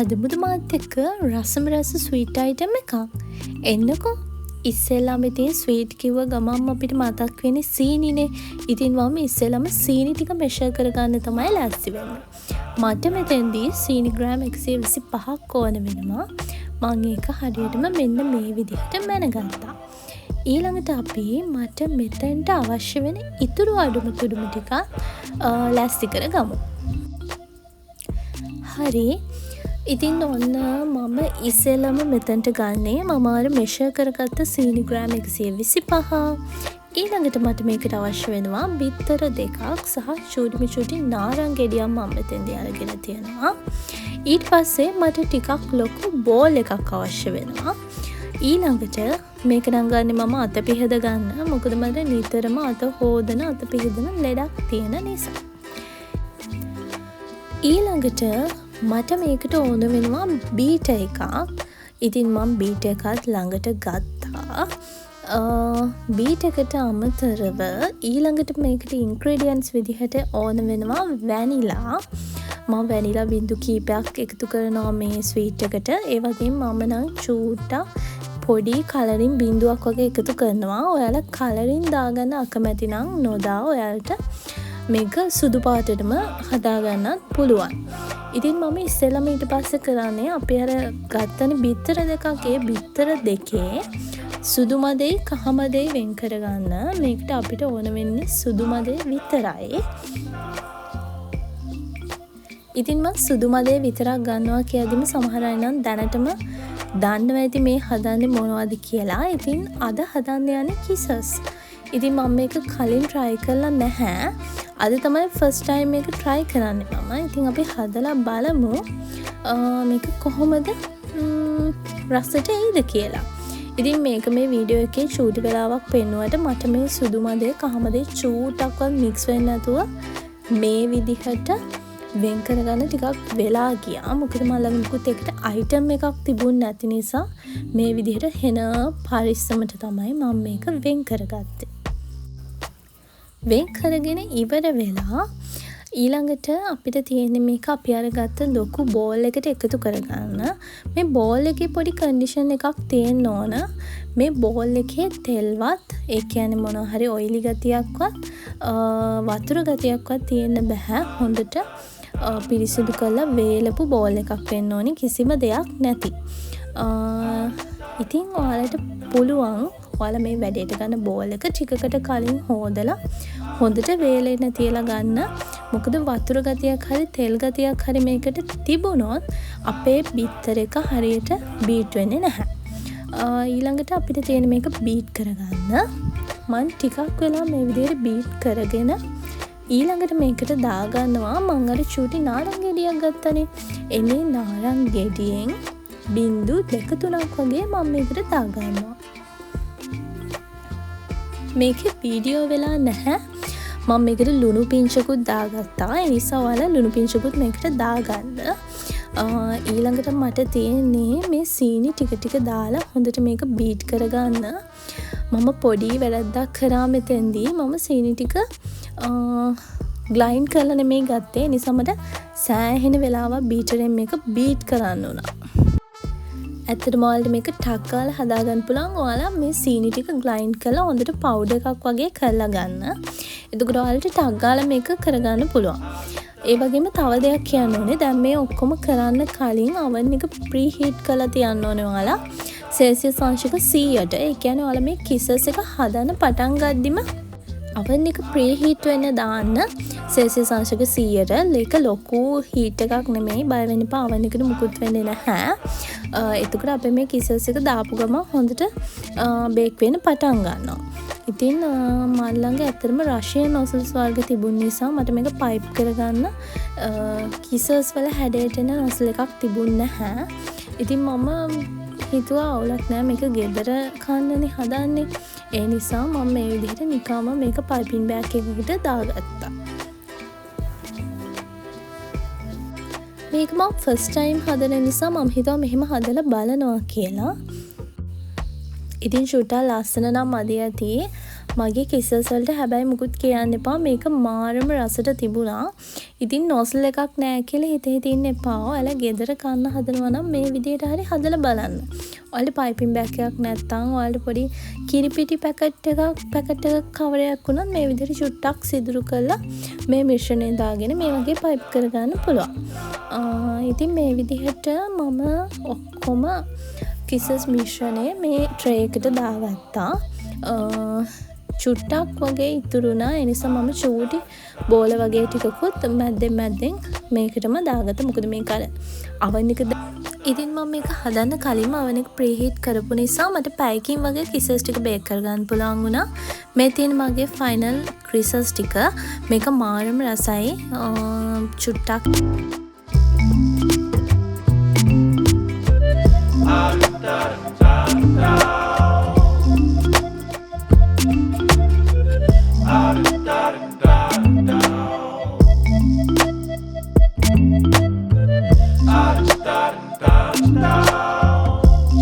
හදමුද මාත් එක්ක රසම රස ස්වීට් අයිටම් එකක්. එන්නකෝ. ඉස්සෙල්ලාම ඉතින් ස්වීට් කිව්ව ගමන් අපිට මතක් වෙන්නේ සීනිනේ. ඉතින් මම ඉස්සෙල්ලාම සීනි ටික මෙෂර් කරගන්න තමයි ලෑස්ති වෙන්නේ. මට මෙතෙන්දී සීනි ග්‍රෑම් 125ක් ඕන වෙනවා. මම ඒක හරියටම මෙන්න මේ විදිහට මැනගත්තා. ඊළඟට අපි මට මෙතෙන්ට අවශ්‍ය වෙන ඉතුරු අඩුම තුඩුම ටික ලෑස්ති කරගමු. හරි. ඉතින් ඔන්න මම ඉස්සෙල්ලම මෙතනට ගන්නේ මම අර මෙෂර් කරගත්ත සීනි ග්‍රෑම් 125. ඊළඟට මට මේකට අවශ්‍ය වෙනවා බිත්තර දෙකක් සහ චූටි නාරං ගෙඩියක් මම මෙතෙන්දී අරගෙන තියෙනවා. ඊට පස්සේ මට ටිකක් ලොකු බෝල් එකක් අවශ්‍ය වෙනවා. ඊළඟට මේක නම් ගන්නේ මම අත පිහද ගන්න. මොකද මට නිතරම අත හොදන අත පිහදන ලෙඩක් තියෙන නිසා. ඊළඟට මට මේකට ඕන වෙනවා බීට එකක්. ඉතින් මම බීට එකත් ළඟට ගත්තා. බීට එකට අමතරව ඊළඟට මේකට ඉන්ග්‍රීඩියන්ට්ස් විදිහට ඕන වෙනවා වැනිලා. මම වැනිලා බින්දු කීපයක් එකතු කරනවා මේ ස්වීට් එකට. ඒ වගේම මම නම් චූට්ටක් පොඩි කලරින් බින්දුවක් වගේ එකතු කරනවා. ඔයාලා කලරින් දාගන්න අකමැති නම් නොදා ඔයාලට මේක සුදු පාටටම හදාගන්නත් පුළුවන්. ඉතින් මම ඉස්සෙල්ලම ඊට පස්සේ කරන්නේ අපි අර ගත්තනේ බිත්තර දෙකක්. ඒ බිත්තර දෙකේ සුදු මදේ කහ මදේ වෙන් කරගන්න. මේකට අපිට ඕන වෙන්නේ සුදු මදේ විතරයි. ඉතින් මම සුදු මදේ විතරක් ගන්නවා කියද්දිම සමහර අය නම් දැනටම දන්නවා ඇති මේ හදන්නේ මොනවද කියලා. ඉතින් අද හදන්න යන්නේ කිසස්. ඉතින් මම මේක කලින් try කරලා නැහැ. අද තමයි first time මේක try කරන්නේ මම. ඉතින් අපි හදලා බලමු මේක කොහොමද රසට එයිද කියලා. ඉතින් මේක මේ වීඩියෝ එකේ චූටි වෙලාවක් පෙන්නුවට මට මේ සුදු මදේ කහ මදේ චූටක්වත් mix වෙන්නේ නැතුව මේ විදිහට වෙන් කරගන්න ටිකක් වෙලා ගියා. මොකද මම ළඟ මුකුත් එකට අයිටම් එකක් තිබුණ නැති නිසා මේ විදිහට හෙන පරිස්සමට තමයි මම මේක වෙන් කරගත්තේ. වෙන් කරගෙන ඉවර වෙලා ඊළඟට අපිට තියෙන්නේ මේක අපි අරගත්ත ලොකු බෝල් එකට එකතු කරගන්න. මේ බෝල් එකේ පොඩි කන්ඩිෂන් එකක් තියෙන්න ඕන. මේ බෝල් එකේ තෙල්වත් ඒ කියන්නේ මොනවා හරි ඔයිලි ගතියක්වත් වතුර ගතියක්වත් තියෙන්න බෑ. හොඳට පිරිසිදු කරලා වේලපු බෝල් එකක් වෙන්න ඕනි, කිසිම දෙයක් නැති. ඉතින් ඔයාලට පුළුවන් ඔයාලා මේ වැඩේට ගන්න බෝල් එක ටිකකට කලින් හොදලා හොඳට වේලෙන්න තියලා ගන්න. මොකද වතුර ගතියක් හරි තෙල් ගතියක් හරි මේකට තිබුණොත් අපේ බිත්තර එක හරියට බීට් වෙන්නේ නැහැ. ඊළඟට අපිට තියෙන මේක බීට් කරගන්න. මම ටිකක් වෙලා මේ විදිහට බීට් කරගෙන ඊළඟට මේකට දාගන්නවා මම අර චූටි නාරං ගෙඩියක් ගත්තනේ. එනේ නාරං ගෙඩියෙන් බින්දු 2-3ක් වගේ මම මේකට දාගන්නවා. මේකේ වීඩියෝ වෙලා නැහැ. මම මේකට ලුණු පිංචකුත් දාගත්තා. ඒ නිසා ඔයාලා ලුණු පිංචකුත් මේකට දාගන්න. ඊළඟට මට තියෙන්නේ මේ සීනි ටික දාලා හොඳට මේක බීට් කරගන්න. මම පොඩි වැරද්දක් කරා මෙතෙන්දී. මම සීනි ටික ග්ලයින්ඩ් කරලා නෙමෙයි ගත්තේ. ඒ නිසා මට සෑහෙන වෙලාවක් බීටරෙන් මේක බීට් කරන්න වුණා. ඇත්තටම ඔයාලට මේක ටක් ගාලා හදාගන්න පුළුවන්. ඔයාලා මේ සීනි ටික ග්ලයින්ඩ් කරලා හොඳට පවුඩර් එකක් වගේ කරලා ගන්න. එතකොට ඔයාලට ටක් ගාලා මේක කරගන්න පුළුවන්. ඒ වගේම තව දෙයක් කියන්න ඕනේ. දැන් මේ ඔක්කොම කරන්න කලින් oven එක ප්‍රී හීට් කරලා තියන්න ඕනේ ඔයාලා. සෙල්සියස් අංශක 100ට. ඒ කියන්නේ ඔයාලා මේ කිසස් එක හදන්න පටන් ගද්දිම oven එක ප්‍රී හීට් වෙන්න දාන්න. සෙල්සියස් අංශක 100ට. ඒක ලොකු හීට් එකක් නෙමෙයි. බය වෙන්න එපා. oven එකට මුකුත් වෙන්නේ නැහැ. එතකොට අපි මේ කිසස් එක දාපු ගමන් හොඳට බේක් වෙන්න පටන් ගන්නවා. ඉතින් මම ළඟ ඇත්තටම රෂියන් නොසල්ස් වර්ග තිබුණ නිසා මට මේක පයිප් කරගන්න කිසස් වල හැඩයට එන නොසල් එකක් තිබුණ නැහැ. ඉතින් මම හිතුවා අවුලක් නෑ මේක ගෙදර කන්නනේ හදන්නේ. ඒ නිසා මම මේ විදිහට නිකම්ම මේක පයිපින් බෑග් එකකට දාගත්තා. මේක මම ෆස්ට් ටයිම් හදන නිසා මම හිතුවා මෙහෙම හදලා බලනවා කියලා. ඉතින් ෂුටා ලස්සන නම් මදි ඇති. මගේ කිසස් වලට හැබැයි මුකුත් කියන්න එපා. මේක මාරම රසට තිබුණා. ඉතින් නොසල් එකක් නෑ කියලා හිත හිත ඉන්න එපා. ඔයාලා ගෙදර කන්න හදනවා නම් මේ විදියට හරි හදලා බලන්න. ඔයාලට පයිපින් බෑග් එකක් නැත්නම් ඔයාලට පොඩි කිරිපිටි පැකට් එකක් කවරයක් වුණත් මේ විදියට චුට්ටක් සිදුරු කරලා මේ මිශ්‍රණය දාගෙන මේ වගේ පයිප් කරගන්න පුළුවන්. ඉතින් මේ විදිහට මම ඔක්කොම කිසස් මිශ්‍රණය මේ ට්‍රේ එකට දාගත්තා. චුට්ටක් වගේ ඉතුරුනා. ඒ නිසා මම චූටි බෝල වගේ ටිකකුත් මැද්දෙන් මේකටම දාගත්තා. මොකද මේක අර oven එක ඉතින් මම මේක හදන්න කලින්ම oven එක ප්‍රීහීට් කරපු නිසා මට පැයකින් වගේ කිසස් ටික බේක් කරගන්න පුළුවන් වුණා. මේ තියෙන මගේ ෆයිනල් කිසස් ටික. මේක මාරම රසයි. චුට්ටක්